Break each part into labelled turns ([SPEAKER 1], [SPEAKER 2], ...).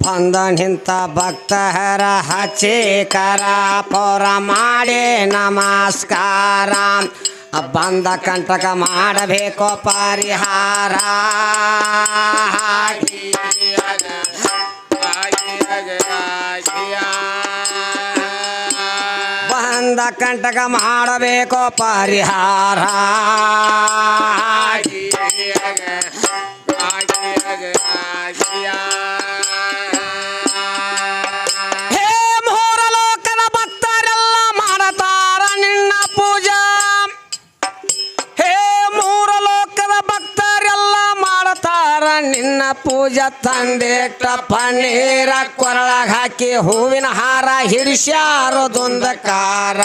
[SPEAKER 1] ಬಂದ ನಿಂತ ಭಕ್ತರ ಹಚ್ಚಿಕರ ಪೌರ ಮಾಡಿ ನಮಸ್ಕಾರ ಬಂದ ಕಂಟಕ ಮಾಡಬೇಕು ಪರಿಹಾರ ಬಂದ ಕಂಟಕ ಮಾಡಬೇಕು ಪರಿಹಾರ ನಿನ್ನ ಪೂಜಾ ತಂದೆಟ್ಟ ಪನ್ನೀರ ಕೊರಳಾಗ ಹಾಕಿ ಹೂವಿನ ಹಾರ ಹಿಡಿಸ್ಯಾರೋ ದುಂದಕಾರ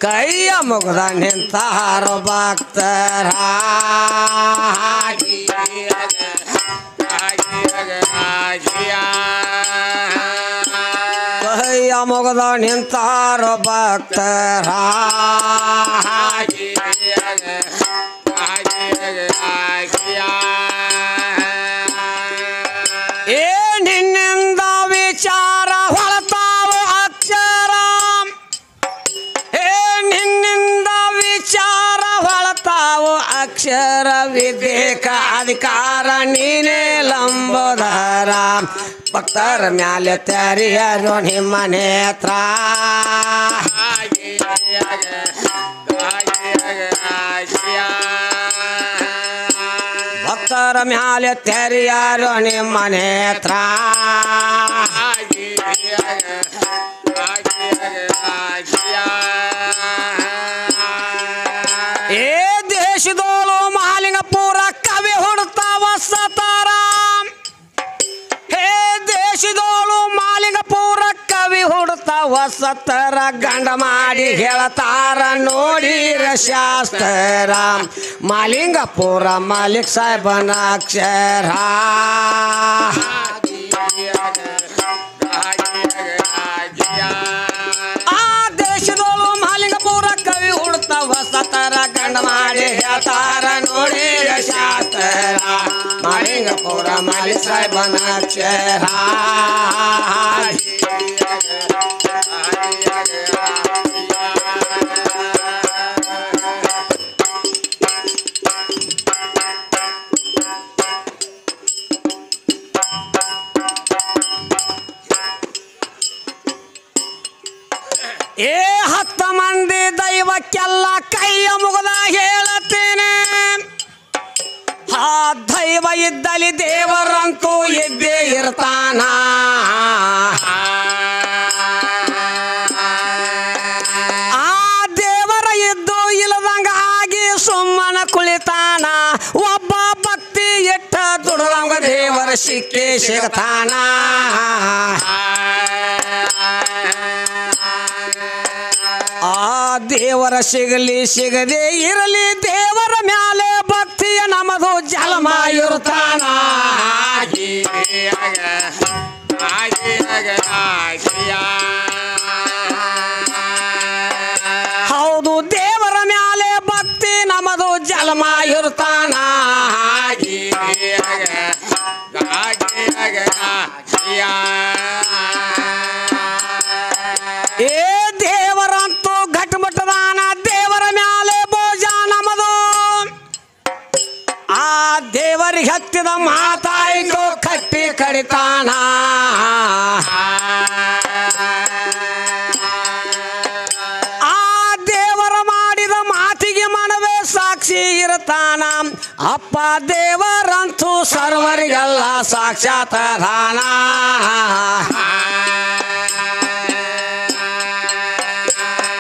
[SPEAKER 1] ಕೈಯ ಮುಗ್ದ ನಿಂತಾರೋ ಭಕ್ತರ ಕೈಯ ಮುಗ್ದ ನಿಂತಾರೋ ಭಕ್ತರ ನಿನ್ನಿಂದ ವಿಚಾರ ಹೊಳತಾವು ಅಕ್ಷರ ನಿನ್ನಿಂದ ವಿಚಾರ ಹೊಳತಾವು ಅಕ್ಷರ ವಿವೇಕ ಅಧಿಕಾರ ನೀನೇ ಲಂಬೋದರ ಭಕ್ತರ ಮ್ಯಾಲೆ ತೆರೆಯರು ನಿಮ್ಮ ನೇತ್ರ ಭಕ್ತರ ಮ್ಯಾಲೆ ತೆರೆಯರು ನಿಮ್ಮ ನೇತ್ರ ಏ ದೇಶದೋಳು ಮಹಾಲಿಂಗಪುರ ಕವಿ ಹುಡುತ್ತಾವ ಸತಾರ ಹೇ ದೇಶದೋಳು ಮಹಾಲಿಂಗಪುರ ಕವಿ ಹುಡುತ್ತಾವ ಸತರ ಗಂಡ ಮಾಡಿ ಹೇಳ್ತಾರ ನೋಡಿರ ಶಾಸ್ತ್ರ ಮಾಲಿಂಗಪುರ ಮಾಲಿಕ್ ಸಾಹೇಬನ ಅಕ್ಷರ ಆ ದೇಶದೋಳು ಮಾಲಿಂಗಪುರ ಕವಿ ಹುಡುತ್ತಾವ ಸತರ ಗಂಡ ಮಾಡಿ ಹೇಳ್ತಾರ ನೋಡಿರ ಶಾಸ್ತ್ರ ಮಾಲಿಂಗಪುರ ಮಾಲಿಕ್ ಸಾಹೇಬನ ಅಕ್ಷರ ಏ 10 ಮಂದಿ ದೈವಕ್ಕೆಲ್ಲ ಕೈಯ ಮುಗದ ಹೇಳತ್ತೇನೆ ಆ ದೈವ ಇದ್ದಲ್ಲಿ ದೇವರಂತೂ ಇದ್ದೇ ಇರ್ತಾನ ಆ ದೇವರ ಇದ್ದು ಇಲ್ಲದಂಗ ಆಗಿ ಸುಮ್ಮನ ಕುಳಿತಾನ ಒಬ್ಬ ಭಕ್ತಿ ಎಟ್ಟ ದುಡದಂಗ ದೇವರ ಸಿಕ್ಕಿ ಸಿಗತಾನ ಆ ದೇವರ ಸಿಗಲಿ ಸಿಗದೆ ಇರಲಿ ದೇವರ ಮ್ಯಾಲೆ ಭಕ್ತಿಯ ನಮದು ಜಲಮ ಇರುತ್ತಾನ ಹೌದು ದೇವರ ಮ್ಯಾಲೆ ಭಕ್ತಿ ನಮದು ಜಲಮ ಇರುತ್ತಾನ ಏ ದೇವರಂತೂ ಘಟಮಟ್ಟದಾನ ದೇವರ ಮ್ಯಾಲೆ ಬೋಜ ನಮದು ಆ ದೇವರಿಗೆ ಹತ್ತಿದ ಮಾತಾಯಿತು ಕಟ್ಟಿ ಕಡಿತಾನ ಆ ದೇವರ ಮಾಡಿದ ಮಾತಿಗೆ ಮನವೇ ಸಾಕ್ಷಿ ಇರ್ತಾನ ಅಪ್ಪ ದೇವರಂತೂ ಸರ್ವರಿಗೆಲ್ಲ ಸಾಕ್ಷಾತ್ಕಾರನ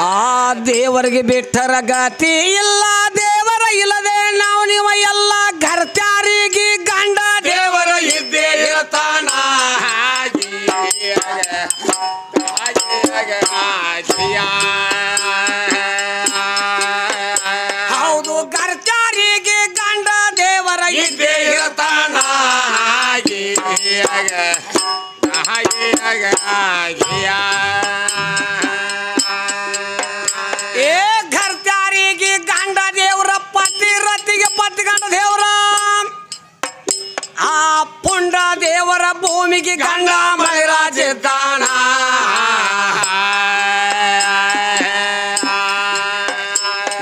[SPEAKER 1] ಆ ದೇವರಿಗೆ ಬಿಟ್ಟರ ಗತಿ ಇಲ್ಲ ದೇವರ ಇಲ್ಲದೆ ನಾವು ನೀವು ಎಲ್ಲ ಘರ್ತ್ಯಾರಿಗೆ ಗಂಡ ದೇವರ ಇದ್ದೇ ಇರ್ತಾನ ಹೌದು ಘರ್ತ್ಯಾರಿಗೆ ಗಂಡ ದೇವರ ಇದ್ದೇ ಇರ್ತಾನ ಏ ಘರ್ತ್ಯಾರಿಗೆ ಗಂಡ ದೇವರ ಪತಿ ರತಿಗೆ ಪತಿ ಗಂಡ ದೇವರ ಆ ಪುಂಡ ದೇವರ ಭೂಮಿಗೆ ಗಂಡ ಮೈರಾಜಿದ್ದಾನ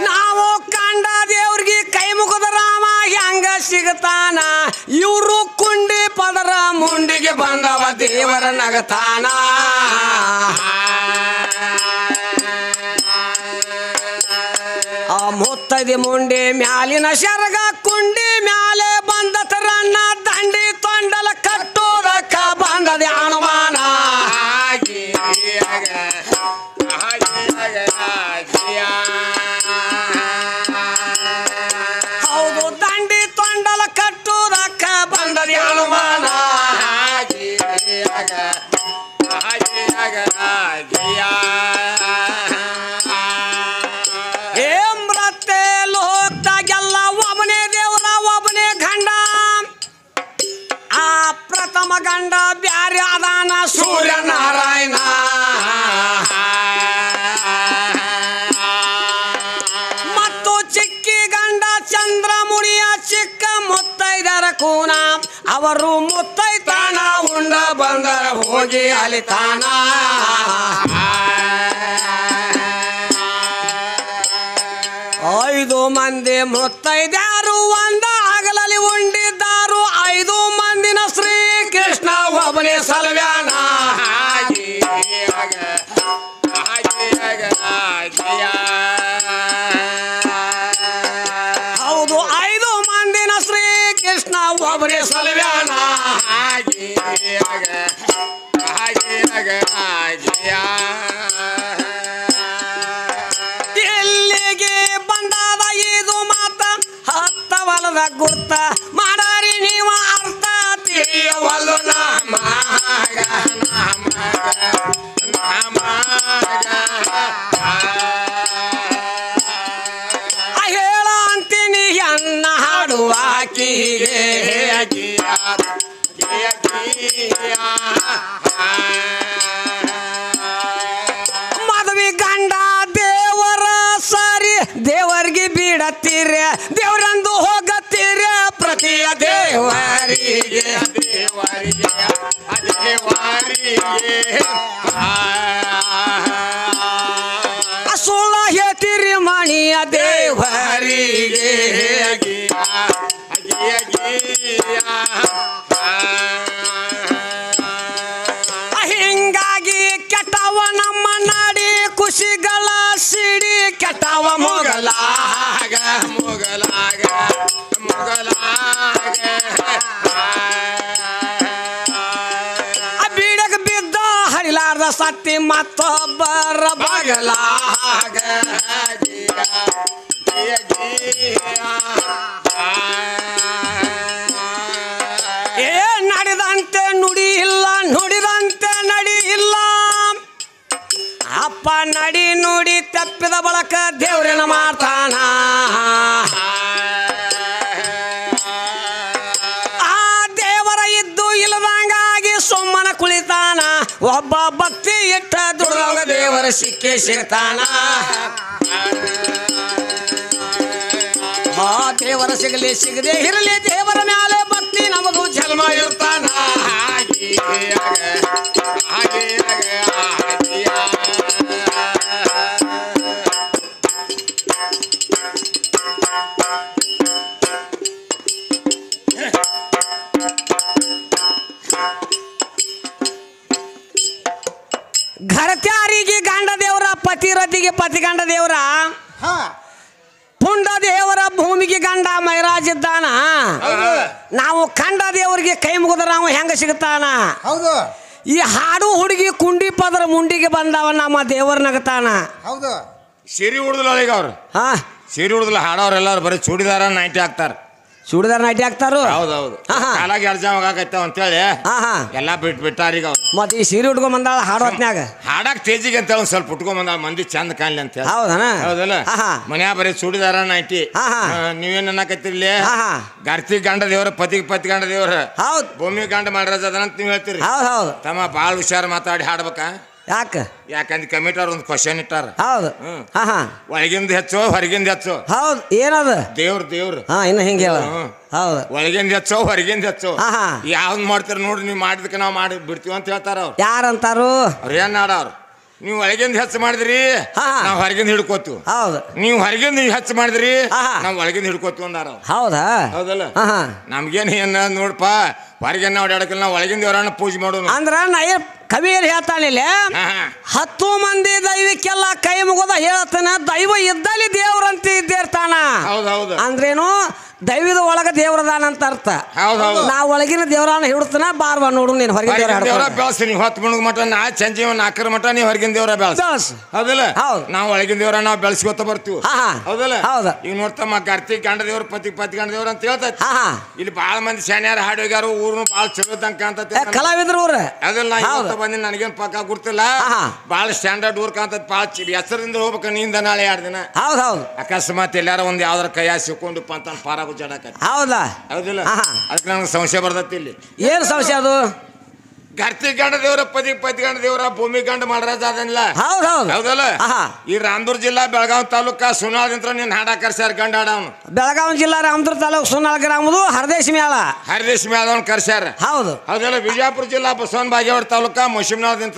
[SPEAKER 1] ನಾವು ಕಂಡ ದೇವ್ರಿಗೆ ಕೈ ಮುಗಿದ ರಾಮ ಹೆಂಗ ಸಿಗತಾನ ಇವರು ಕುಂಡಿ ಪದರ ಮುಂಡಿಗೆ ಬಂದವ ದೇವರ ನಗತಾನ ಮುತ್ತೈದೆ ಮುಂಡಿ ಮ್ಯಾಲಿನ ಶರಗ ಕುಂಡಿ ಮ್ಯಾಲೆ ಬಂದ ತರಣ್ಣ ದಂಡಿ ತೊಂಡಲ ಕಟ್ಟೋದಕ್ಕ ಬಂದದ ಅನುಮಾನ ಹೌದು ದಂಡಿ ತೊಂಡಲ ಕಟ್ಟೋದಕ್ಕ ಬಂದದ ಅನುಮಾನ ಗಂಡ ಬ್ಯಾರೆ ಅದಾನ ಸೂರ್ಯನಾರಾಯಣ ಮತ್ತು ಚಿಕ್ಕಿ ಗಂಡ ಚಂದ್ರಮುನಿಯ ಚಿಕ್ಕ ಮುತ್ತೈದರ ಕೂನ ಅವರು ಮುತ್ತೈತಾನ ಉಂಡ ಬಂದರ ಹೋಗಿ ಅಲಿತಾನ ಐದು ಮಂದಿ ಮುತ್ತೈದ್ಯಾರು ಒಂದ ಹಗಲಲ್ಲಿ ಉಂಡಿದ್ದಾರು ಐದು ಮಂದಿನ ಶ್ರೀ ಕೃಷ್ಣ ಒಬ್ಬನೇ ಸಲ್ವ್ಯಾನ ಹೌದು ಐದು ಮಂದಿನ ಶ್ರೀ ಕೃಷ್ಣ ಒಬ್ಬನೇ ಸಲ್ವ್ಯಾನ ಎಲ್ಲಿಗೆ ಬಂದಾದ ಇದು ಮಾತ ಹತ್ತವಲದ ಗುರ್ತ ಮಾಡಾರಿ ನೀವು ಅರ್ಥ ತಿಳಿಯವಲ್ಲ ಹೇಳ ಅಂತೀನಿ ಅನ್ನ ಹಾಡುವ ಆಕಿಗೆ ಮದುವೆ ಗಂಡ ದೇವರ ಸಾರಿ ದೇವರಿಗೆ ಬಿಡತ್ತೀರ ದೇವರಂದು ಹೋಗತ್ತೀರ ಪ್ರತಿಯ ದೇವರಿಗೆ ಸುಳ್ಳ ಹೇಳ್ತೀರಿ ಮಣಿಯ ದೇವರಿಗೆ ಹಿಂಗಾಗಿ ಕೆಟ್ಟವ ನಮ್ಮ ನಾಡಿ ಖುಷಿಗಳ ಸಿಡಿ ಕೆಟ್ಟವ ಮೊಗಲಾಗ ಬೀಡಗ ಬಿದ್ದ ಹರಿಲಾರ್ದ ಸತ್ತಿ ಮತ್ತೊಬ್ಬರ ಬಗಲಾಗ ಏ ನಡೆದಂತೆ ನುಡಿ ಇಲ್ಲ ನುಡಿದಂತೆ ನಡಿ ಇಲ್ಲ ಅಪ್ಪ ನಡಿ ನುಡಿ ತಪ್ಪಿದ ಬಳಕ ದೇವ್ರೇನ ಮಾಡ್ತಾನ ಆ ದೇವರ ಇದ್ದು ಇಲ್ಲದಂಗಾಗಿ ಸುಮ್ಮನ ಕುಳಿತಾನ ಒಬ್ಬ ಭಕ್ತಿ ಇಟ್ಟ ದುರ್ಗ ದೇವರ ಸಿಕ್ಕಿ ಸಿಗ್ತಾನ ದೇವರ ಸಿಗಲಿ ಸಿಗದೆ ಇರಲಿ ದೇವರ ಮ್ಯಾಲೆ ಭಕ್ತಿ ನಮಗೂ ಜನ್ಮ ಇರ್ತಾನ ಘರತ್ಯಾರಿಗೆ ಗಂಡ ದೇವರ ಪತಿರತಿಗೆ ಪತಿ ಗಂಡ ದೇವರ ಪುಂಡ ದೇವರ ಭೂಮಿಗೆ ಗಂಡ ಮೈರಾಜಿದ್ದಾನ ನಾವು ಕಂಡ ದೇವರಿಗೆ ಕೈ ಮುಗಿದ್ರ ನಾವು ಹೆಂಗ ಸಿಗ್ತಾನ
[SPEAKER 2] ಹೌದು
[SPEAKER 1] ಈ ಹಾಡು ಹುಡುಗಿ ಕುಂಡಿ ಪದರ ಮುಂಡಿಗೆ ಬಂದವ ನಮ್ಮ ದೇವರ ನಗತಾನ
[SPEAKER 2] ಹೌದು
[SPEAKER 3] ಸೀರೆ ಉಡ್ದಲ್ಲ ಈಗ ಅವ್ರು ಸೀರೆ ಉಡ್ದಲ್ಲ ಹಾಡೋರೆಲ್ಲರೂ ಬರೀ ಚೂಡಿದಾರ ನೈಟಿ ಹಾಕ್ತಾರ
[SPEAKER 1] ಚೂಡಿದಾರ ನೈಟಿ ಹಾಕ್ತಾರು
[SPEAKER 3] ಹೌದೌದು ಕಾಲಾಗ ಎರಡು ಜಾವ ಆಕೈತಾವ ಅಂತೇಳಿ ಎಲ್ಲಾ ಬಿಟ್ಟಾರ ಈಗ ಅವ್ರು
[SPEAKER 1] ಮತ್ತೆ ಈ ಸೀರೆ ಉಟ್ಕೊಂಡ್ ಬಂದಾಳ ಹಾಡು ಹೊತ್ನ್ಯಾಗ
[SPEAKER 3] ಹಾಡಕ್ ತೇಜಿಗೆ ಅಂತ ಒಂದ್ ಸ್ವಲ್ಪ ಉಟ್ಕೊಂಡ್ ಬಂದಾಳ ಮಂದಿ ಚಂದ ಕಾಣ್ಲಿ ಅಂತ ಹೇಳಿ
[SPEAKER 1] ಹೌದನ
[SPEAKER 3] ಹೌದಲ್ಲ ಮನ್ಯಾ ಬರೀ ಚೂಡಿದಾರ ನೈಟಿ ನೀವೇನ್ ಅನ್ನಕತ್ತಿರ್ಲಿ ಗರ್ತಿ ಗಂಡ ದೇವ್ರ ಪತಿ ಗಂಡ ದೇವ್ರ
[SPEAKER 1] ಹೌದ್
[SPEAKER 3] ಭೂಮಿ ಗಂಡ ಮಾಡ್ರಜ ಅದಂತ ನೀವ್ ಹೇಳ್ತೀರಿ
[SPEAKER 1] ಹೌದ್ ಹೌದು
[SPEAKER 3] ತಮ್ಮ ಬಾಳ್ ಹುಷಾರ್ ಮಾತಾಡಿ ಹಾಡ್ಬೇಕ
[SPEAKER 1] ಯಾಕ
[SPEAKER 3] ಯಾಕಂದ್ರೆ ಕಮಿಟರ್ ಒಂದು ಕ್ವಶನ್ ಇಟ್ಟಾರ.
[SPEAKER 1] ಹೌದು. ಹಾ ಹಾ
[SPEAKER 3] ಒಳಗಿಂದ ಹೆಚ್ಚು ಹೊರಗಿಂದ ಹೆಚ್ಚು.
[SPEAKER 1] ಹೌದು. ಏನದ
[SPEAKER 3] ದೇವ್ರು
[SPEAKER 1] ಹಾ ಇನ್ನು ಹಿಂಗೆ ಹೇಳ. ಹೌದು.
[SPEAKER 3] ಒಳಗಿಂದ ಹೆಚ್ಚು ಹೊರಗಿಂದ ಹೆಚ್ಚು.
[SPEAKER 1] ಹಾ ಹಾ
[SPEAKER 3] ಯಾವ್ದು ಮಾಡ್ತಾರ ನೋಡ್ರಿ, ನೀವು ಮಾಡಿದಕ್ಕೆ ನಾವು ಮಾಡಿ ಬಿಡ್ತೀವಿ ಅಂತ ಹೇಳ್ತಾರ ಅವ್ರು.
[SPEAKER 1] ಯಾರಂತಾರು?
[SPEAKER 3] ಅವ್ರು ಏನ್ ಆಡವ್ರು, ನೀವು ಒಳಗಿಂದ ಹೆಚ್ಚು ಮಾಡಿದ್ರಿ ನಾವು ಹೊರಗಿಂದ ಹಿಡ್ಕೋತೀವಿ.
[SPEAKER 1] ಹೌದು.
[SPEAKER 3] ನೀವು ಹೊರಗಿಂದ ಹೆಚ್ಚು ಮಾಡಿದ್ರಿ ನಾವು ಒಳಗಿಂದ ಹಿಡ್ಕೋತೀವಿ ಅಂದಾರ.
[SPEAKER 1] ಹೌದಾ?
[SPEAKER 3] ಹೌದಲ್ಲ. ನಮ್ಗೇನು ಏನ ನೋಡಪ್ಪ, ಹೊರಗಿನ ಓಡಾಡಕಿಲ್ಲ, ನಾವು ಒಳಗಿಂದ ದೇವರನ್ನ ಪೂಜೆ ಮಾಡೋಣ
[SPEAKER 1] ಅಂದ್ರ ನಾ ಕವಿ ಹೇಳ್ತಾನಿಲ್ಲ, 10 ಮಂದಿ ದೈವಕ್ಕೆಲ್ಲ ಕೈ ಮುಗೋದ ಹೇಳ್ತಾನ, ದೈವ ಇದ್ದಲ್ಲಿ ದೇವ್ರಂತ ಇದ್ದಿರ್ತಾನ.
[SPEAKER 3] ಹೌದೌದು.
[SPEAKER 1] ಅಂದ್ರೇನು, ದೈವದ ಒಳಗ ದೇವ್ರದಾನ ಅಂತ ಅರ್ಥ.
[SPEAKER 3] ಹೌದೌದು.
[SPEAKER 1] ನಾ ಒಳಗಿನ ದೇವ್ರನ್ನ ಹಿಡ್ತಾನ, ಬಾರ್ವ ನೋಡು ನೀನು ಹೊರಗಿನ ದೇವ್ರ
[SPEAKER 3] ಬೆಳಸ್. ನೀವು 10 ಮಣಗ ಮಟ ನಾ ಸಂಜೆ 4 ಮಟ ನೀವು ಹೊರಗಿನ ದೇವ್ರ ಬೆಳಸ್. ಹೌದಲ್ಲ. ನಾವು ಒಳಗಿನ ದೇವ್ರ ನಾವು ಬೆಳೆಸ್ಕೊತ ಬರ್ತೀವಿ. ಹೌದಲ್ಲ. ಹೌದು. ಈಗ ನೋಡ್ತಮ್ಮ, ಕಾರ್ತಿಕ್ ಗಂಡ ದೇವ್ರ ಪತಿ ಗಂಡ ದೇವ್ರ ಅಂತ ಹೇಳ್ತೈತಿ. ಇಲ್ಲಿ ಬಾಳ ಮಂದಿ ಶಾನ್ಯಾರ ಹಾಡು ಹೋಗ್ಯಾರ, ಊರ್ನು ಬಾಳ ಚಲೋ ತನಕ ಅಂತ
[SPEAKER 1] ಕಲಾವಿದ್ರು ಊರ.
[SPEAKER 3] ಅದಲ್ಲ, ನಾ ಬಂದಿ ನನಗೇನು ಪಕ್ಕ ಗುರ್ತಿಲ್ಲ, ಬಾಳ ಸ್ಟ್ಯಾಂಡರ್ಡ್ ಊರ್ ಕಾಂತ, ಬಾಳ ಹೆಸರಿಂದ ಹೋಗ್ಬೇಕು ನಿಂದ ನಾಳೆ 2 ದಿನ.
[SPEAKER 1] ಹೌದೌದು.
[SPEAKER 3] ಅಕಸ್ಮಾತ್ ಎಲ್ಲಾರ ಒಂದ್ ಯಾವ್ದಾರ ಕೈಯ ಸಿಕ್ಕೊಂಡಪ್ಪ ಅಂತ ಪಾರ ಗುಜ್ಜಾಡಕ.
[SPEAKER 1] ಹೌದಾ?
[SPEAKER 3] ಹೌದಿಲ್ಲ. ಅದಕ್ಕೆ ನನಗೆ ಸಂಶಯ ಬರ್ತೈತಿ. ಇಲ್ಲಿ
[SPEAKER 1] ಏನ್ ಸಂಶಯ? ಅದು
[SPEAKER 3] ಕಾರ್ತಿಕ್ ಗಂಡ ದೇವ್ರ ಪತಿ ಗಂಡ ದೇವ್ರ ಭೂಮಿ ಗಂಡ ಮಾಡರಾಜ ಅದನ್ನಿಲ್ಲ. ಹೌದಲ್ಲ. ಈ ರಾಮದುರ್ಗ ಜಿಲ್ಲಾ ಬೆಳಗಾವಿ ತಾಲೂಕ ಸುನಾಳದಿಂದ ನೀನ್ ಹಾಡ ಕರ್ಸ್ಯಾರ, ಗಂಡ ಹಾಡ ಅವನು. ಬೆಳಗಾವಿ ಜಿಲ್ಲಾ ರಾಮದುರ್ಗ ತಾಲೂಕು ಸುನಾಳ ಗ್ರಾಮದು ಹರದೇಶ್ ಮೇಳ ಅವನ್ ಕರ್ಸ್ಯಾರ. ಹೌದು. ಹೌದಲ್ಲ. ವಿಜಯಪುರ ಜಿಲ್ಲಾ ಬಸವನ ಬಾಗೇವಾಡ ತಾಲೂಕ ಮುಶಿಮ್ನಾಳದಿಂದ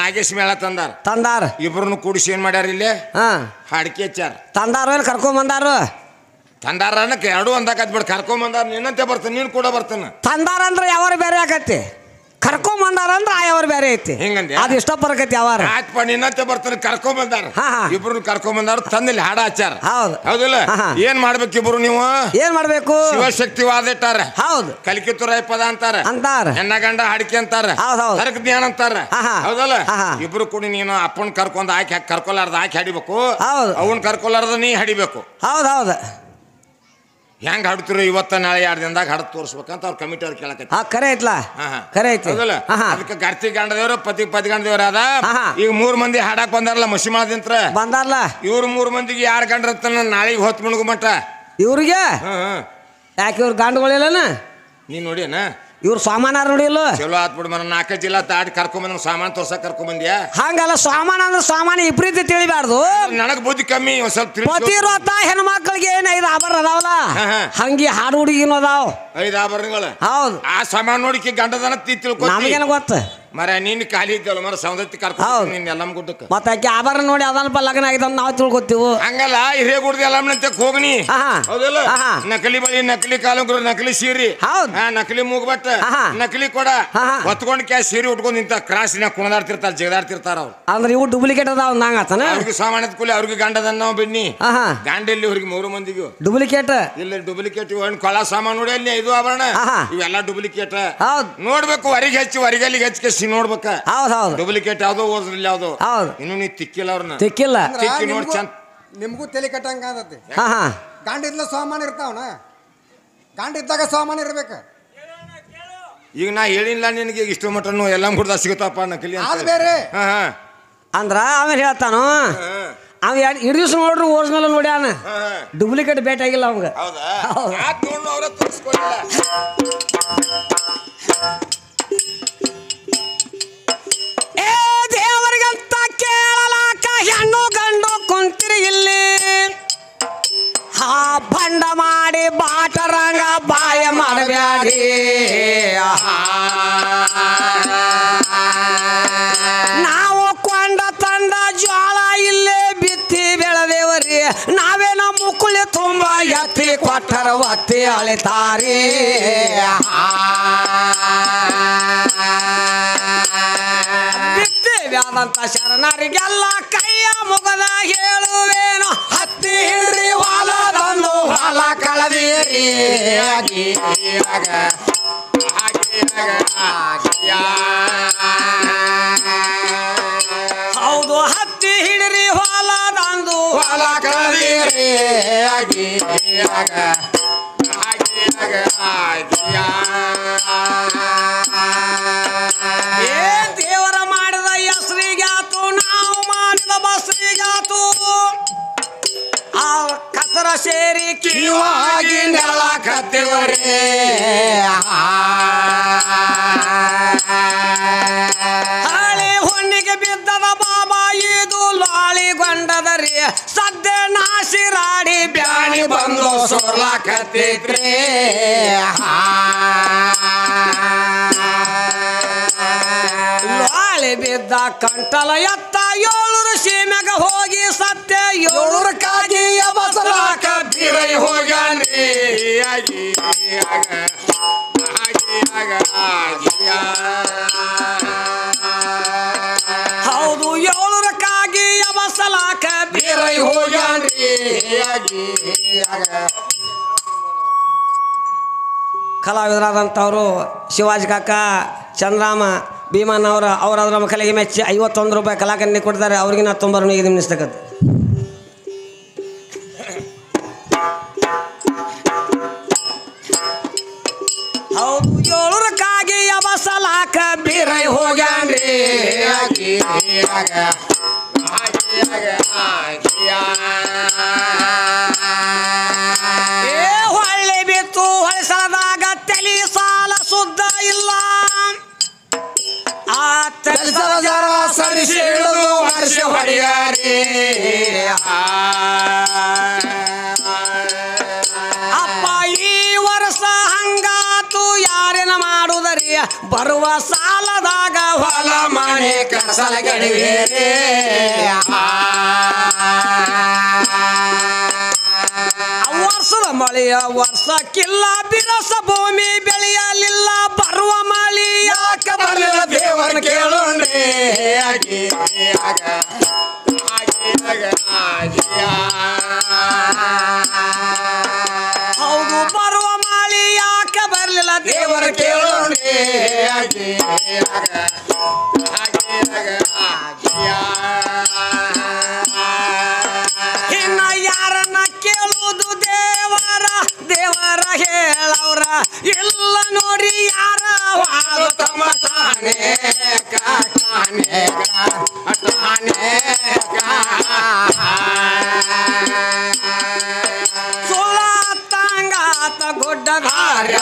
[SPEAKER 3] ನಾಗೇಶ್ ಮೇಳ ತಂದಾರ. ಇಬ್ರನ್ನು ಕೂಡಿಸಿ ಏನ್ ಮಾಡ್ಯಾರ, ಇಲ್ಲಿ ಹಾಡಿಕೆ ಹಚ್ಚಾರ. ತಂದಾರ ಕರ್ಕೊಂಡ್ ಬಂದಾರು. ತಂದಾರ ಎರಡು ಒಂದಾಕತ್ ಬಿಡ್, ಕರ್ಕೊಂಡ್ ಬಂದಾರ. ನಿನ್ನಂತೆ ಬರ್ತಾನೆ, ನೀನ್ ಕೂಡ ಬರ್ತಾನ. ತಂದಾರ ಅಂದ್ರೆ ಯಾವಾರ ಬೇರೆ ಆಕತಿ, ಕರ್ಕೊಂಡ್ ಬಂದಾರ ಅಂದ್ರೆ ಆಯವ್ರು ಬೇರೆ ಐತಿ. ಹಿಂಗಂದೆ ಅದು ಇಷ್ಟ ಬರಕತಿ ಯಾವಾರ. ಆಯ್ತಪ್ಪ, ನಿನ್ನಂತೆ ಬರ್ತಾನೆ, ಕರ್ಕೊಂಡ್ ಬಂದಾರ. ಇಬ್ರು ಕರ್ಕೊಂಡ್ ಬಂದಾರ, ತಂದಿಲ್ಲಿ ಹಾಡ ಹಚ್ಚಾರ. ಹೌದು. ಹೌದಿಲ್ಲ. ಏನ್ ಮಾಡ್ಬೇಕು ಇಬ್ರು ನೀವು? ಏನ್ ಮಾಡ್ಬೇಕು? ಶಿವಶಕ್ತಿ ವಾದ ಇಟ್ಟಾರ. ಹೌದು. ಕಲಿಕಿತುರಾಯ ಪದ ಅಂತಾರ. ಹೆಣ್ಣ ಗಂಡ ಹಾಡಿಕೆ ಅಂತಾರ. ತರ್ಕ ಜ್ಞಾನ ಅಂತಾರ. ಹೌದಲ್ಲ. ಇಬ್ರು ಕೂಡ ನೀನು ಅಪ್ಪನ್ ಕರ್ಕೊಂಡ್ ಆಕಿ ಕರ್ಕೊಲಾರ್ದ ಆಕಿ ಹಾಡಿಬೇಕು. ಅವನ್ ಕರ್ಕೊಲಾರ್ದ ನೀ ಹಾಡಿಬೇಕು. ಹೌದೌದು. ಹೆಂಗ್ ಹಾಡ್ತಿರೋ ಇವತ್ತ ನಾಳೆ 2 ದಿನದಾಗ ಹಾಡ್ ತೋರಿಸ್ಬೇಕಂತ ಅವ್ರ ಕಮಿಟಿ ಅವ್ರು ಕೇಳಕತ್ತಿ. ಕರೆ ಐತ್ಲಾ? ಕರೆ ಐತಿ. ಅದಕ್ಕೆ ಕಾರ್ತಿಕ್ ಗಂಡ ದೇವ್ರ ಪತಿ ಗಂಡ ದೇವ್ರ ಅದ. ಈಗ 3 ಮಂದಿ ಹಾಡಕ್ ಬಂದಾರಲ್ಲ ಮಸಿಮಾಳದಿಂತ್ರ ಬಂದಾರಲ್ಲ, ಇವ್ರು 3 ಮಂದಿಗೆ ಯಾರು ಗಂಡ್ರ ನಾಳೆಗೆ ಹೊತ್ತು ಮುಣಗು ಮಟ್ಟ ಇವ್ರಿಗೆ. ಯಾಕೆ ಇವ್ರ ಗಂಡುಗಳಿಲ್ಲನ? ನೀನ್ ನೋಡಿಯನ? ಇವ್ರು ಸಾಮಾನಾರ ನೋಡಿಲ್ಲ. ಚಲೋ ಆತ್ ಬಿಡು, ಮನ 4 ಜಿಲ್ಲಾ ತಾಡಿ ಕರ್ಕೊಂಬಂದ್ ಸಾಮಾನು ತೋರ್ಸಕ್ ಕರ್ಕೊಂಬಂದ್ಯಾ? ಹಂಗಲ್ಲ, ಸಾಮಾನ ಅಂದ್ರೆ ಸಾಮಾನು ವಿಪರೀತ ತಿಳಿಬಾರ್ದು. ನನಗ್ ಬುದ್ಧಿ ಕಮ್ಮಿ, ಒಂದ್ ಸ್ವಲ್ಪ ಪತಿವ್ರತ ಹೆಣ್ಮಕ್ಳಿಗೆ ಏನ್ 5 ಆಭರಣ ಅದಾವಲ್ಲ, ಹಂಗಿ ಹಾಡು ಹುಡುಗಿನೂ ಅದಾವ 5 ಆಭರಣಗಳು. ಹೌದು. ಆ ಸಾಮಾನು ನೋಡಿಕೆ ಗಂಡದನ ತಿಳ್ಕೊ. ನಮಗೇನ ಗೊತ್ತ ಮರ, ನೀನ್ ಖಾಲಿ ಇದ್ದಲ್ಲ ಮರ, ಸೌಂದರ್ಯ ಕರ್ಕೊಂಡು ನಿನ್ ಎಲ್ಲಮ್ಮ ಗುಡ್ಡಕ್ಕೆ. ಮತ್ತೆ ಆಕೆ ಆಭರಣ ನೋಡಿ ಅದಲ್ಪ ಲಗ್ನ ಆಗಿದೆ ಅಂತ ನಾವು ತಿಳ್ಕೊತೀವಿ. ಹಂಗಲ್ಲ, ಹಿರೇಗುಡ್ದು ಎಲ್ಲಮ್ಮನಂತೆ ಹೋಗನಿ. ಹೌದಲ್ಲ. ನಕಲಿ ಬಳಿ, ನಕಲಿ ಕಾಲಂಗುರು, ನಕಲಿ ಸೀರಿ, ನಕಲಿ ಮೂಗ್ಬಟ್ಟ, ನಕಲಿ ಕೊಡ ಹೊತ್ಕೊಂಡ್ ಸೀರೆ ಉಟ್ಕೊಂಡ್ ನಿಂತ ಕ್ರಾಸಿನ ಕುಣದಾಡ್ತಿರ್ತಾರ, ಜಗದಾಡ್ತಿರ್ತಾರ ಅವ್ರು. ಅಂದ್ರೆ ಇವು ಡೂಪ್ಲಿಕೇಟ್ ಅದಾವ ನಂಗಾತನ. ಅವ್ರಿಗೆ ಸಾಮಾನ್ಯದ ಕೂಲಿ ಅವ್ರಿಗೆ ಗಂಡದನ್ನ ನಾವು ಬಿಡ್ನಿ. ಗಂಡಲ್ಲಿ ಅವ್ರಿಗೆ 3 ಮಂದಿಗೂ ಡೂಪ್ಲಿಕೇಟ್. ಇಲ್ಲ ಡೂಪ್ಲಿಕೇಟ್. ಕೊಳ ಸಾಮಾನು ನೋಡಿ ಅಲ್ಲಿ 5 ಆಭರಣ ಇವೆಲ್ಲ ಡೂಪ್ಲಿಕೇಟ್. ನೋಡ್ಬೇಕು, ಹೊರಗೆ ಹಚ್ಚಿ ಹೊರಗಲ್ಲಿಗೆ ಹಚ್ಚಿಕೆ ನೋಡ್ಬೇಕ. ಹೌದು. ಡೂಪ್ಲಿಕೇಟ್ ಯಾವ್ದೋ, ಓದಿಲ್ಲ ಯಾವ್ದೋ. ಹೌದು. ಇನ್ನು ನೀ ತಿಕ್ಕಿಲ್ಲ ಅವ್ರನ್ನ. ತಿಕ್ಕಿಲ್ಲ. ತಿಕ್ಕಿ ನೋಡಿ ಚಂದ.
[SPEAKER 2] ನಿಮ್ಗೂ ತಲೆ ಕಟ್ಟಂಗ ಆಗತ್ತೆ. ಗಂಡ ಇದ್ಲ ಸಾಮಾನು ಇರ್ತಾವನ, ಗಂಡ ಇದ್ದಾಗ ಸಾಮಾನು ಇರ್ಬೇಕ.
[SPEAKER 3] ಈಗ ನಾ ಹೇಳಿಲ್ಲ ನಿನಗೆ, ಇಷ್ಟು ಮಟನ್ನು ಎಲ್ಲ ಹುಡ್ದ ಸಿಗುತ್ತಪ್ಪ ನಕಲಿ
[SPEAKER 2] ಬೇರೆ
[SPEAKER 1] ಅಂದ್ರ ಆಮೇಲೆ ಹೇಳ್ತಾನು. ಅವ 2 ದಿವ್ಸ ನೋಡ್ರಿ ಓರಿಜಿನಲ್ ನೋಡ್ಯಾನ, ಡೂಪ್ಲಿಕೇಟ್ ಭೇಟಿ ಆಗಿಲ್ಲ ಅವಂಗ. ಏ ದೇವರಿಗಂತ ಕೇಳಲಾಕ ಹೆಣ್ಣು ಗಂಡು ಕುಂತಿರಿ ಇಲ್ಲಿ, ಹಾ ಬಂಡ ಮಾಡಿ ಬಾಟರಂಗ ಬಾಯ ಮಾಡಬ್ಯಾಡಿ. ನಾವು ಕೊಂಡ ತಂಡ ಜ್ವಾಳ ಇಲ್ಲೇ ಬಿತ್ತಿ ಬೆಳೆದೇವರಿ, ನಾವೇನ ಮುಕ್ಕುಳಿ ತುಂಬ ಎತ್ತಿ ಕೊಟ್ಟರ ಒತ್ತಿ ಅಳಿತಾರಿ. ಬಿತ್ತೇವ್ಯಾದಂತ ಶರಣರಿಗೆಲ್ಲ ಕೈಯ ಮುಗದ ಹೇಳುವೇನು, ಹತ್ತಿ ಹಿಡ್ರಿ ಹೊಲದಂದು ಹೊಲ ಕಳದೀರಿ. ಹೌದು, ಹತ್ತಿ ಹಿಡ್ರಿ ಹೊಲದಂದು ಹೊಲ ಕಳದೀರಿ. ಏ ದೇವರ ಮಾಡಿದ ಹೆಸರಿಗಾತು, ನಾವು ಮಾಡಿದ ಬಸ್ರಿಗಾತು, ಆ ಕಸರ ಸೇರಿ ಕಿವಾಗಿ ನೆಲಕತ್ತಿವರೇ. ಹಳೆ ಹೊನ್ನಿಗೆ
[SPEAKER 3] ಕತ್ತಿತ್ರಿ
[SPEAKER 1] ಲಾಳಿ ಬಿದ್ದ ಕಂಟಲ ಎತ್ತ 7 ಸೀಮೆಗ ಹೋಗಿ ಸತ್ಯ 7
[SPEAKER 2] ಕಾಗಿ ಬಸಲಾಕ
[SPEAKER 3] ಬೀರೈ ಹೋಗ್ಯಾನ್ರಿ
[SPEAKER 1] ಹೌದು 7 ಕಾಗಿ ಬಸಲಾಕ
[SPEAKER 3] ಬೀರೈ ಹೋಗ್ಯಾನ್ರಿ
[SPEAKER 1] ಕಲಾವಿದರಾದಂಥವರು ಶಿವಾಜಿ ಕಾಕ ಚಂದ್ರಾಮ ಭೀಮನ್ ಅವರ ಕಲೆಗೆ ಮೆಚ್ಚಿ 51 ರೂಪಾಯಿ ಕಲಾಕನ್ನಿ ಕೊಡ್ತಾರೆ. ಅವ್ರಿಗೆ ನಾ ತುಂಬ ಋಣಿಗೆ ನಿಮಿಸ್ತಕ್ಕಂಥ. ಹೌದು 7 ಕಾಗಿ ಬಸಲಾಕ ಬೀರೈ ಹೋಗ್ಯಾನ್ರಿ ಹೊಳ್ಳಿ ಬಿತ್ತು ಹೊಳಿಸಲದಾಗ ತಲಿ ಸಾಲ ಸುದ್ದ ಇಲ್ಲ ಆ
[SPEAKER 3] ಸರಿಸಿ ಹಿಡಿದು ವರ್ಷ ಹೊಡೆಯಾರಿ
[SPEAKER 1] ಅಪ್ಪ ಈ ವರ್ಷ ಹಂಗಾತು ಯಾರೇನ ಮಾಡುದರಿ ಬರುವ ಸಾಲದಾಗ
[SPEAKER 3] ಹೊಲ ಮನೆ ಕಸಲ ಗಡಿವೇರಿ
[SPEAKER 1] ವರ್ಷದ ಮಳೆಯ ವರ್ಷಕ್ಕಿಲ್ಲ ಬಿರಸ ಭೂಮಿ ಬೆಳೆಯಲಿಲ್ಲ ಬರುವ ಮಳಿ
[SPEAKER 3] ಯಾಕೆ ಬರಲಿಲ್ಲ ದೇವರ ಕೇಳೋಣ್ರಿ
[SPEAKER 1] ಹೌದು ಬರುವ ಮಳಿ ಯಾಕೆ ಬರಲಿಲ್ಲ
[SPEAKER 3] ದೇವರ ಕೇಳೋಣ್ರಿ
[SPEAKER 1] ಇನ್ನ ಯಾರನ್ನ ಕೇಳುವುದು ದೇವರ ಹೇಳವ್ರ ಎಲ್ಲ ನೋಡಿ ಯಾರ
[SPEAKER 3] ತಮ್ಮ ತಾನೇ ಕಾನೆ
[SPEAKER 1] ಸುಳ್ಳಾತಂಗಾತ ಗುಡ್ಡದಾರ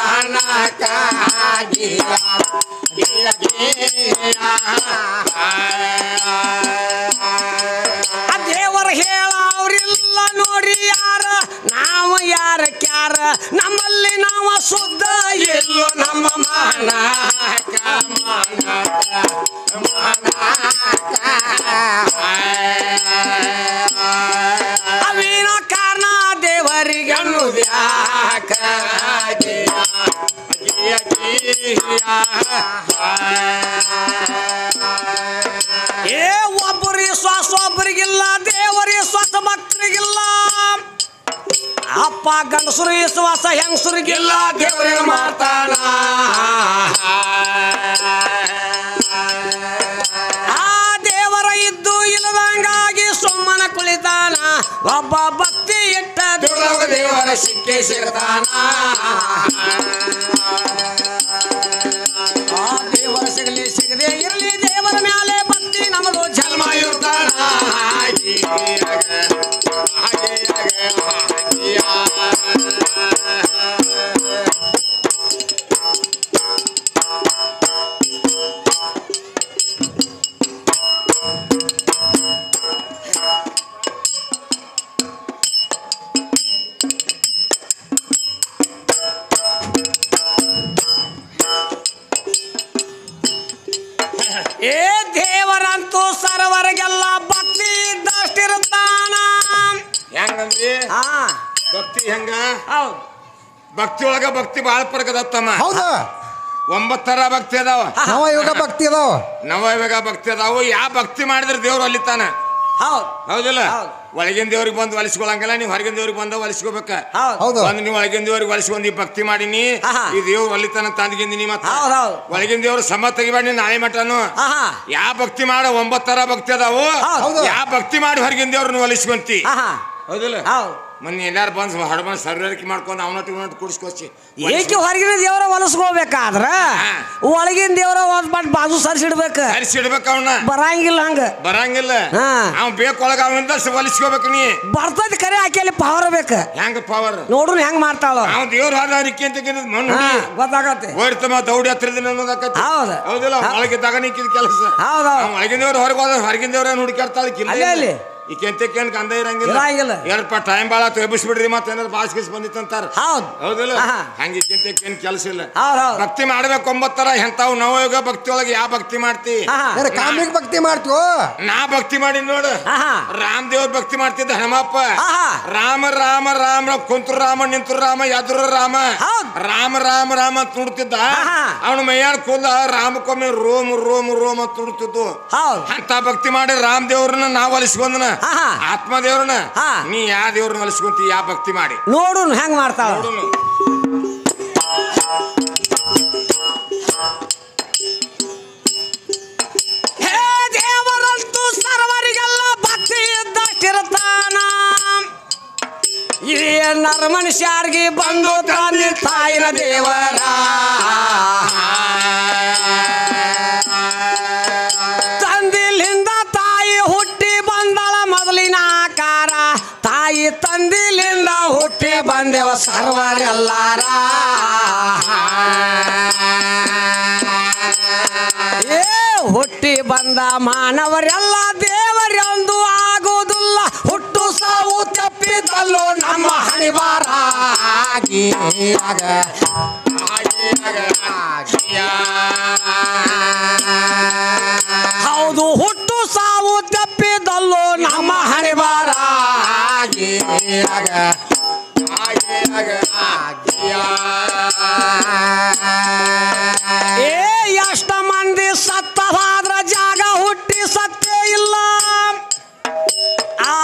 [SPEAKER 1] ದೇವರ ಹೇಳ ಅವ್ರಿಲ್ಲ ನೋಡಿ ಯಾರ ನಾವು ಯಾರ ಕ್ಯಾರ ನಮ್ಮಲ್ಲಿ ನಾವು ಶುದ್ಧ
[SPEAKER 3] ಎಲ್ಲೋ ನಮ್ಮ ಮಾನ
[SPEAKER 1] ಅವಿನ ಕಾರಣ ದೇವರಿಗೆ
[SPEAKER 3] ಅನ್ನುದ್ಯಾಕ
[SPEAKER 1] ಏ ಒಬ್ಬರಿಗೆ ಶ್ವಾಸ ಒಬ್ಬರಿಗಿಲ್ಲ ದೇವರಿಗೆ ಶ್ವಾಸ ಭಕ್ತರಿಗಿಲ್ಲ ಅಪ್ಪ ಗಂಡಸರು ವಿಶ್ವಾಸ ಹೆಂಗಸರಿಗಿಲ್ಲ
[SPEAKER 3] ದೇವರ ಮಾತಾನ
[SPEAKER 1] ಆ ದೇವರ ಇದ್ದು ಇಲ್ಲದಂಗಾಗಿ ಸುಮ್ಮನ ಕುಳಿತಾನ ಒಬ್ಬ ಭಕ್ತಿ ಇಟ್ಟ
[SPEAKER 3] ದುರ್ಲಭ ದೇವರ ಸಿಕ್ಕಿ ಸಿಗ್ತಾನ
[SPEAKER 1] ಆ ದೇವರ ಸಿಗದೆ ಇರಲಿ ದೇವರ ಮ್ಯಾಲೆ ಭಕ್ತಿ ನಮಗೂ ಜನ್ಮ
[SPEAKER 3] ಇರ್ತಾನ
[SPEAKER 1] ಏ ದೇವರಂತೂ ಸರ್ವರಿಗೆಲ್ಲ ಭಕ್ತಿ ಇದ್ದಷ್ಟಿರುತ್ತಾನ
[SPEAKER 3] ಹೆಂಗಂದ್ರಿ
[SPEAKER 1] ಹಾ
[SPEAKER 3] ಭಕ್ತಿ ಹೆಂಗ
[SPEAKER 1] ಹೌದು
[SPEAKER 3] ಭಕ್ತಿ ಒಳಗ ಭಕ್ತಿ ಬಾಳ ಪರಕದತ್ತಮ್ಮ
[SPEAKER 2] ಹೌದಾ
[SPEAKER 3] 9 ತರ ಭಕ್ತಿ ಅದಾವ
[SPEAKER 2] ನವಯುಗ ಭಕ್ತಿ ಅದಾವ
[SPEAKER 3] ನವಯುಗ ಭಕ್ತಿ ಅದಾವು ಯಾವ ಭಕ್ತಿ ಮಾಡಿದ್ರೆ ದೇವ್ರು ಅಲ್ಲಿತಾನ
[SPEAKER 1] ಹೌದು
[SPEAKER 3] ಹೌದಿಲ್ಲ
[SPEAKER 1] ಹೌದು.
[SPEAKER 3] ಒಳಗಿನ ದೇವ್ರಿಗೆ ಬಂದು ಹೊಲಿಸ್ಕೊಳಂಗಿಲ್ಲ ನೀವು ಹೊರಗಿನ ದೇವ್ರಿಗೆ ಬಂದ ಹೊಲಿಸ್ಕೋಬೇಕ
[SPEAKER 1] ಹೌದು
[SPEAKER 2] ಹೌದು
[SPEAKER 3] ಬಂದು ನೀವು ಒಳಗಿನ ದೇವ್ರಿಗೆ ಹೊಲಿಸ್ಕೊಂಡ್ ಈ ಭಕ್ತಿ ಮಾಡೀನಿ
[SPEAKER 1] ಆಹಾ.
[SPEAKER 3] ಈ ದೇವ್ರು ಹೊಲಿತಾನ ತಂದ್ಗಿಂದಿನಿ ಮತ್ತ
[SPEAKER 1] ಹೌದು ಹೌದು
[SPEAKER 3] ಒಳಗಿನ ದೇವ್ರು ಸಮ ತೆಗಿಬೇಡಿ ನಾಳೆ ಮಟನು
[SPEAKER 1] ಆಹಾ
[SPEAKER 3] ಯಾವ ಭಕ್ತಿ ಮಾಡ 9 ತರ ಭಕ್ತಿ ಅದಾವು
[SPEAKER 1] ಹೌದು.
[SPEAKER 3] ಯಾವ ಭಕ್ತಿ ಮಾಡಿ ಹೊರಗಿನ ದೇವ್ರನ್ನ ಹೊಲಿಸ್ಕೊಂತಿ
[SPEAKER 1] ಆಹಾ
[SPEAKER 3] ಹೌದಿಲ್ಲ
[SPEAKER 1] ಹೌದು
[SPEAKER 3] ಮೊನ್ನೆ ಎಲ್ಲಾರು ಬಂದು ಹೊಡಬಂದು ಸರ್ವರಿಕೆ ಮಾಡ್ಕೊಂಡು ಅವನಟ್ಟು ಇವನಟ್ಟು ಕೂಡಿಸ್ಕೊಚ್ಚಿ
[SPEAKER 1] ಏಕೆ ಹೊರಗಿನ ದೇವರ ಹೊಲಸ್ಕೋಬೇಕಾದ್ರ
[SPEAKER 3] ಹಾ.
[SPEAKER 1] ಒಳಗಿನ ದೇವರ ಬಟ್ ಬಾಜು ಸರಿಸಿಡ್ಬೇಕು
[SPEAKER 3] ಹರಿಸಿಡ್ಬೇಕು ಅವನ್ನ
[SPEAKER 1] ಬರಂಗಿಲ್ಲ ಹಂಗ
[SPEAKER 3] ಬರಂಗಿಲ್ಲ
[SPEAKER 1] ಹಾ.
[SPEAKER 3] ಅವ್ ಬೇಕೊಳಗ ಅವನಿಂದ ಹೊಲಿಸ್ಕೋಬೇಕು ನೀ
[SPEAKER 1] ಬರ್ತೈತಿ ಕರೆ ಆಕೆಯಲ್ಲಿ ಪವರ್ ಬೇಕ
[SPEAKER 3] ಹೆಂಗ ಪವರ್
[SPEAKER 1] ನೋಡ್ರು ಹೆಂಗ್ ಮಾಡ್ತಾಳ
[SPEAKER 3] ಅವ್ ದೇವ್ರ ಹಾದಾರಿಕೆ ಅಂತ ಮಣ್ಣು
[SPEAKER 1] ಗೊತ್ತಾಗತ್ತೆ
[SPEAKER 3] ಹೋಯ್ತಮ್ಮ ದೌಡಿ ಹತ್ರ ದಿನ ಅನ್ನೋದಾಕತಿ
[SPEAKER 1] ಹೌದು.
[SPEAKER 3] ಹೌದಿಲ್ಲ ಒಳಗಿದ್ದಾಗ ನಿಕ್ಕಿದ ಕೆಲಸ
[SPEAKER 1] ಹೌದು
[SPEAKER 3] ಒಳಗಿನ ದೇವ್ರು ಹೊರಗೆ ಹೋದ ಹೊರಗಿನ ದೇವ್ರ ಹುಡುಕಾಡ್ತಾಳ
[SPEAKER 1] ಅಲ್ಲೇ ಅಲ್ಲಿ
[SPEAKER 3] ಈ ಕೆಂತಕ್ಕೇನ್ ಗಂಧ ಇರಂಗಿಲ್ಲ
[SPEAKER 1] ಇರಂಗಿಲ್ಲ.
[SPEAKER 3] ಏನಪ್ಪ ಟೈಮ್ ಭಾಳ ಎಬ್ಬಿಸ್ಬಿಡ್ರಿ ಮತ್ತೆ ಏನಾದ್ರು ಬಾಸ್ ಗೀಸ್ ಬಂದಿತ್ತು ಅಂತಾರ
[SPEAKER 1] ಹೌದು
[SPEAKER 3] ಹೌದಿಲ್ಲ ಹಂಗೆ ಕೆಂತಕ್ಕೇನ್ ಕೆಲಸ ಇಲ್ಲ
[SPEAKER 1] ಹೌದು ಹೌದು
[SPEAKER 3] ಭಕ್ತಿ ಮಾಡ್ಬೇಕು ಒಂಬತ್ತರ ಎಂತಾವ್ ನವಯುಗ ಭಕ್ತಿ ಒಳಗೆ ಯಾವ ಭಕ್ತಿ ಮಾಡ್ತಿ
[SPEAKER 2] ಕಾಮಿಕ್ ಭಕ್ತಿ ಮಾಡ್ತೀವೋ
[SPEAKER 3] ನಾ ಭಕ್ತಿ ಮಾಡಿ ನೋಡು ರಾಮ್ ದೇವ್ರ ಭಕ್ತಿ ಮಾಡ್ತಿದ್ದ ಹನುಮಪ್ಪ ರಾಮ ರಾಮ ರಾಮ ಕುಂತ್ರ ರಾಮ ನಿಂತ್ರ ರಾಮ ಎದ್ರ ರಾಮ ರಾಮ ರಾಮ ರಾಮ ಅಂತ ನುಡ್ತಿದ್ದ ಅವನ ಮೈಯಾಡ್ ಕೂದ ರಾಮಕ್ಕೊಮ್ಮೆ ರೋಮ್ ರೋಮ್ ರೋಮ್ ಅಂತ ನುಡ್ತಿದ್ದು ಅಂತ ಭಕ್ತಿ ಮಾಡಿ ರಾಮ್ ದೇವ್ರನ್ನ ನಾವ್ ಅಲಿಸ್ಕೊಂಡನ ಆತ್ಮ ದೇವ್ರನ್ನ ನೀ ಯಾವ ದೇವ್ರನ್ನ ಅಲಿಸ್ಕೊಂತಿ ಯಾವ ಭಕ್ತಿ ಮಾಡಿ
[SPEAKER 1] ನೋಡು ಹೆಂಗ್ ಮಾಡ್ತಾವ
[SPEAKER 3] ನೋಡುನು
[SPEAKER 1] ಹೇ ದೇವರಂತೂ ಸರ್ವರಿಗೆಲ್ಲ ಭಕ್ತಿ ಇದ್ದಷ್ಟಿರ್ತಾನ ಈ ನರ ಮನುಷ್ಯರ್ಗಿ ಬಂದು ತಂದೆ ತಾಯಿನ ದೇವರ ತಂದಿಲಿಂದ ತಾಯಿ ಹುಟ್ಟಿ ಬಂದಳ ಮೊದಲಿನ ಆಕಾರ ತಾಯಿ ತಂದಿಲಿಂದ ಹುಟ್ಟಿ ಬಂದೆವ ಸರ್ವರೆಲ್ಲಾರ ಏ ಹುಟ್ಟಿ ಬಂದ ಮಾನವರೆಲ್ಲ ದೇವರೆಂದು ಆಗುವುದಿಲ್ಲ ಹುಟ್ಟು ಸಾವು ತಪ್ಪಿದಲ್ಲೋ ನಮ್ಮ ಹಣಿವಾರ ಹೌದು ಹುಟ್ಟು ಸಾವು ತಪ್ಪಿದಲ್ಲೋ ನಮ್ಮ ಹಣಿವಾರ ಏ ಎಷ್ಟ ಮಂದಿ ಸತ್ತವಾದ್ರ ಜಾಗ ಹುಟ್ಟಿ ಸತ್ತೇ ಇಲ್ಲ ಆ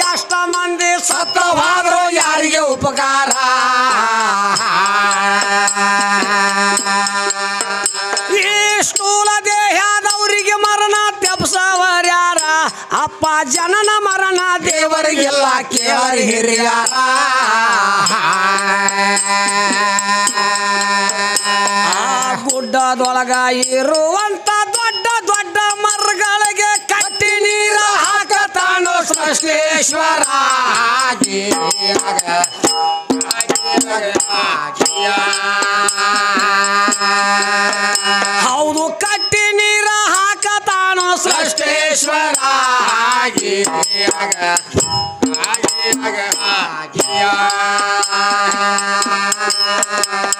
[SPEAKER 1] ಎಷ್ಟ ಮಂದಿ ಸತ್ತವಾದ್ರು ಯಾರಿಗೆ ಉಪಕಾರ ಈ ಸ್ಥೂಲ ದೇಹದವರಿಗೆ ಮರಣ ತೆಪ್ಸವರ್ಯಾರ ಅಪ್ಪ ಜನನ ಮರಣ ದೇವರಿಗೆಲ್ಲ ಕೇಳರಿ ಹಿರಿಯಾರ ಗುಡ್ಡದೊಳಗ ಇರುವಂತ ದೊಡ್ಡ ದೊಡ್ಡ ಮರಗಳಿಗೆ ಕಟ್ಟಿ ನೀರ ಹಾಕತಾನೋ ಸೃಷ್ಟೇಶ್ವರ ಹೌದು ಕಟ್ಟಿ ನೀರ ಹಾಕತಾನೋ ಸೃಷ್ಟೇಶ್ವರ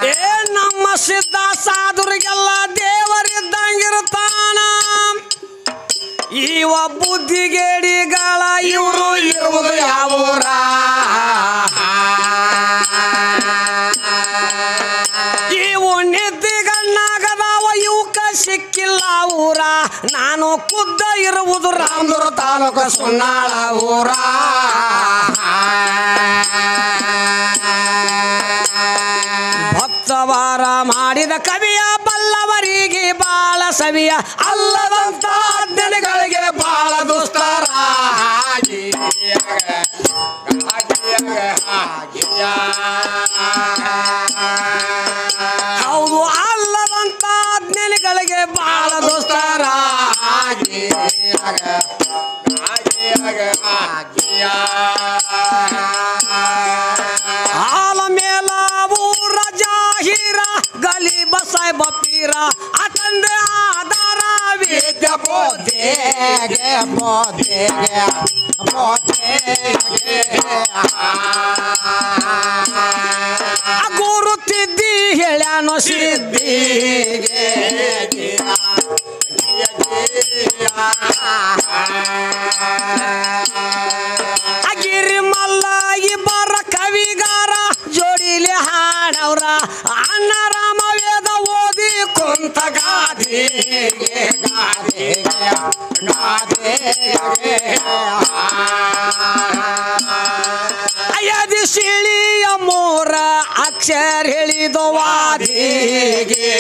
[SPEAKER 1] ಏ ನಮ್ಮ ಸಿದ್ಧ ಸಾಧುರಿಗೆಲ್ಲ ದೇವರಿದ್ದಂಗಿರುತ್ತಾನ ಇವ ಬುದ್ಧಿಗೇಡಿಗಳ ಇವರು ಇರುವುದು ಯಾವೂರ ಇವು ನಿದ್ದಿಗಣ್ಣಾಗದವ ಇವಕ್ಕ ಸಿಕ್ಕಿಲ್ಲ ಊರ ನಾನು ಖುದ್ದ ಇರುವುದು ರಾಮದುರ ತಾಲೂಕು ಸುನ್ನಾಳ ಊರ ಭಕ್ತವಾರ ಮಾಡಿದ ಕವಿಯ ಬಲ್ಲವರಿಗೆ ಬಾಳ ಸವಿಯ ಅಲ್ಲದಂತ ದಿನಗಳಿಗೆ ಬಾಳ ದುಸ್ತರ ಹೌದು ಅಲ್ಲದಂತ ದಿನಗಳಿಗೆ ಬಾಳ ದುಸ್ತರ ಆಲ ಮೇಲ ಊರ ಜಾಹೀರ ಗಲಿ ಬಸಾಯ್ ಬಪ್ಪೀರ ಅತಂದೆ ಆಧಾರ ವಿದ್ಯ ಬೋಧೆಗೆ ಗುರು ತಿದ್ದಿ ಹೇಳ್ಯಾನೋ ಸಿದ್ಧಿಗೆ ಅಗಿರಿ ಮಲ್ಲ ಇಬ್ಬರ ಕವಿಗಾರ ಜೋಡಿಲಿ ಹಾಡವ್ರ ಅಣ್ಣ ರಾಮ ವೇದ ಓದಿ ಕುಂತ ಗಾದಿಗೆ ಅಯ್ಯದಿ ಶಿಳಿಯ ಮೋರ ಅಕ್ಷರ ಹೇಳಿದ ವಾದಿಗೆ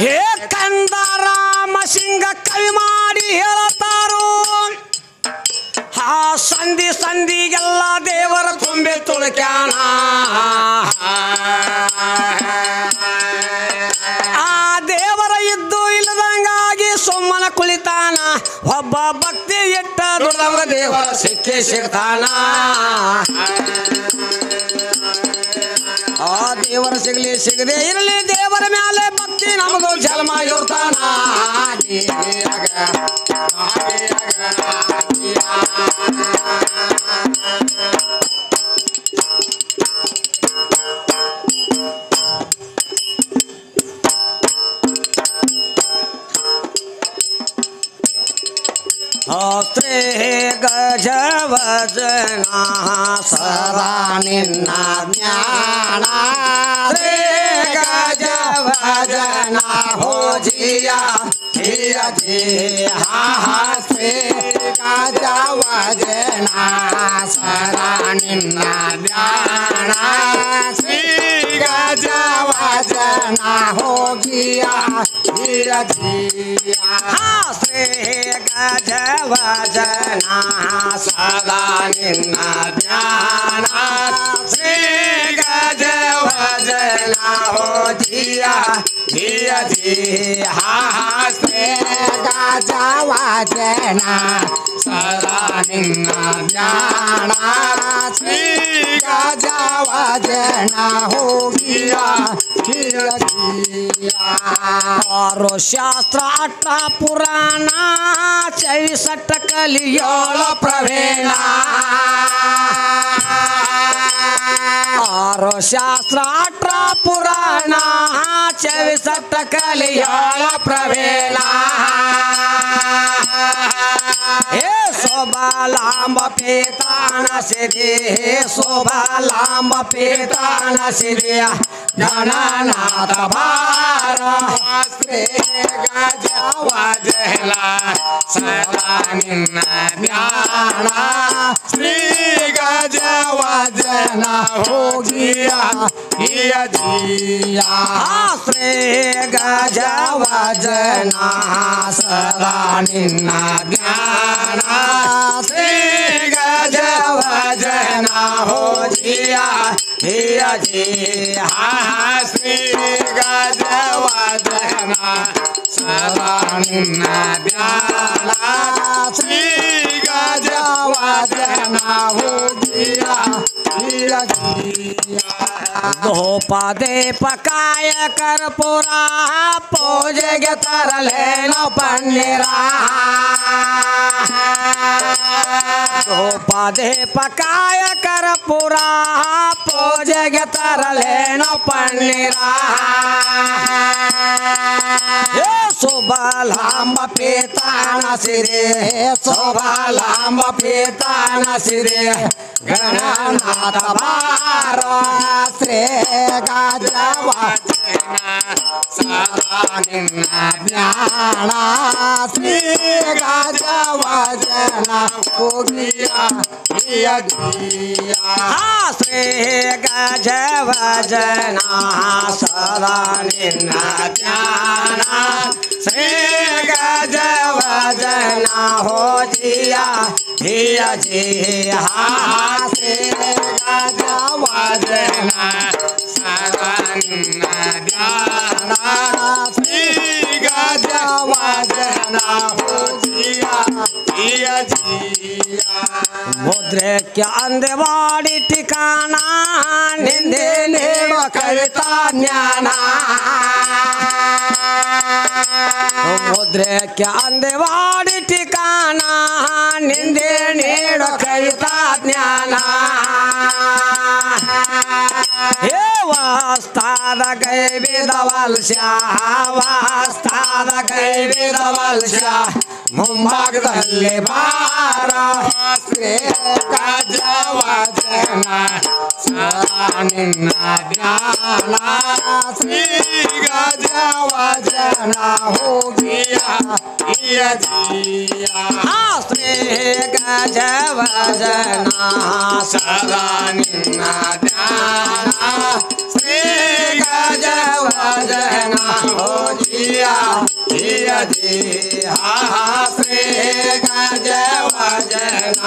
[SPEAKER 1] ಹೇ ಕಂದ ರಾಮ ಸಿಂಗ ಕವಿ ಮಾಡಿ ಹೇಳತಾರು ಆ ಸಂಧಿ ಸಂಧಿಗೆಲ್ಲ ದೇವರ ತುಂಬೆ ತುಳಕ್ಯಾನ ಆ ದೇವರ ಇದ್ದು ಇಲ್ಲದಂಗಾಗಿ ಸುಮ್ಮನ ಕುಳಿತಾನ ಒಬ್ಬ ಭಕ್ತಿ ಇಟ್ಟ ದುಡ್ದವ ದೇವರ ಸಿಕ್ಕಿ ಸಿಗ್ತಾನ ಆ ದೇವರ ಸಿಗಲಿ ಸಿಗದೆ ಇರಲಿ ದೇವರ ಮ್ಯಾಲೆ ಭಕ್ತಿ ನಮಗೂ ಜನ್ಮ ಇರ್ತಾನ ಶ್ರೀ ಗಜವಜನ ಸದಾ ನಿನ್ನ ಜ್ಞಾನ ಶ್ರೀ ಗಜವಜನ ಹೋ ಜಿಯ ಜಿಯ ಜಿಯ ಶ್ರೀ ಗಜವಜನ ಸದಾ ನಿನ್ನ ಜ್ಞಾನ ಶ್ರೀ ಗಜವಜನ ಹೋ ಜಿಯ ಜಿಯ ಜಿಯ ಶ್ರೀ ಗಜವಜನ ಸದಾ ನಿನ್ನ ಜ್ಞಾನ ಶ್ರೀ ಗಜವಜನ ಹೋ ಜಿಯ ಜಿಯ ಜಿಯ ಶ್ರೀ ಗಜವಜನ ಸದಾ ನಿನ್ನ ಜ್ಞಾನ ಶ್ರೀ ಗಜವಜನ ಹೋ ಜಿಯ ಜಿಯ ಜಿಯ ಆರು ಶಾಸ್ತ್ರ ಅಷ್ಟ ಪುರಾಣ 64 ಕಲಿಯೋಳ ಪ್ರವೇಣ ಆರು ಶಾಸ್ತ್ರ ಅಷ್ಟ ಪುರಾಣ 64 ಕಲಿಯೋಳ ಪ್ರವೇಣ ಹೇ ಶೋಭಾಲಾಂಬ ಪೇತಾನ ಸಿರಿ ಶೋಭಾಲಾಂಬ ಪೇತಾನ ಸಿರಿ ಗಣನಾಥ ಭಾರ ಶ್ರೀ ಗಜವಜನ ಸದಾ ನಿನ್ನ ಜ್ಞಾನ ಶ್ರೀ ಗಜವಜನ ಹೋ ಜಿಯ ಜಿಯ ಜಿಯ ಶ್ರೀ ಗಜವಜನ ಸದಾ ನಿನ್ನ ಜ್ಞಾನ ಶ್ರೀ ಗಜವಜನ ಹೋ ಜಿಯ ಜಿಯ ಜಿಯ ಶ್ರೀ ಗಜವಜನ ಸದಾ ನಿನ್ನ ಜ್ಞಾನ ಶ್ರೀ ಗಜವಜನ ಹೋ ಜಿಯ ಜಿಯ ಜಿಯ ಧೂಪ ದೀಪ ಕಾಯ ಕರ್ಪೂರ ಪೂಜೆಗೆ ತರಲೇನೋ ಪನ್ನೀರ ಧೂಪ ದೀಪ ಕಾಯ ಕರ್ಪೂರ ಪೂಜೆಗೆ ತರಲೇನೋ ಪನ್ನೀರ ಶೋಭಾಲಾಂಬ ಪೇತಾನ ಸಿರಿ ಶೋಭಾಲಾಂಬ ಪೇತಾನ ಸಿರಿ ಗಣನಾಥ ಭಾರ ಶ್ರೀ ಗಜವಜನ ಸದಾ ನಿನ್ನ ಜ್ಞಾನ ಶ್ರೀ ಗಜವಜನ ಹೋ ಜಿಯ ಜಿಯ ಜಿಯ ಶ್ರೀ ಗಜವಜನ ಸದಾ ನಿನ್ನ ಜ್ಞಾನ ಶ್ರೀ ಗಜವಜನ ಹೋ ಜಿಯ ಜಿಯ ಜಿಯ ಶ್ರೀ ಗಜವಜನ ಸದಾ ನಿನ್ನ ಜ್ಞಾನ ಶ್ರೀ ಗಜವಜನ ಹೋ ಜಿಯ ಜಿಯ ಜಿಯ ಮುದ್ರೆಕ್ಕೆ ಅಂದವಾಡಿ ಠಿಕಾಣ ನಿಂದೆ ನೀಡುವ ಕವಿತಾ ಜ್ಞಾನ ಮುದ್ರೆಕ್ಕೆ ಅಂದವಾಡಿ ಠಿಕಾಣ ನಿಂದೆ ನೀಡುವ ಕವಿತಾ ಜ್ಞಾನ ಹೇ ವಾಸ್ತಾದ ಗೈವಿದ ವಲ್ಶ ವಾಸ್ತಾದ ಗೈವಿದ ವಲ್ಶ ಮುಂಭಾಗದಲ್ಲಿ ಬಾರ ಶ್ರೀ ಗಜವಜನ ಸದಾ ನಿನ್ನ ಜ್ಞಾನ ಶ್ರೀ ಗಜವಜನ ಹೋ ಜಿಯ ಜಿಯ ಜಿಯ ಶ್ರೀ ಗಜವಜನ ಸದಾ ನಿನ್ನ ಜ್ಞಾನ ಶ್ರೀ ಗಜವಜನ ಹೋ ಜಿಯ ಜಿಯ ಜಿಯ ಶ್ರೀ ಗಜವಜನ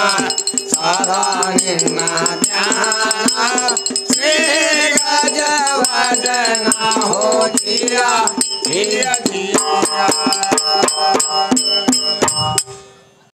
[SPEAKER 1] ಸದಾ ನಿನ್ನ ಜ್ಞಾನ ಶ್ರೀ ಗಜವಜನ ಹೋ ಜಿಯ ಜಿಯ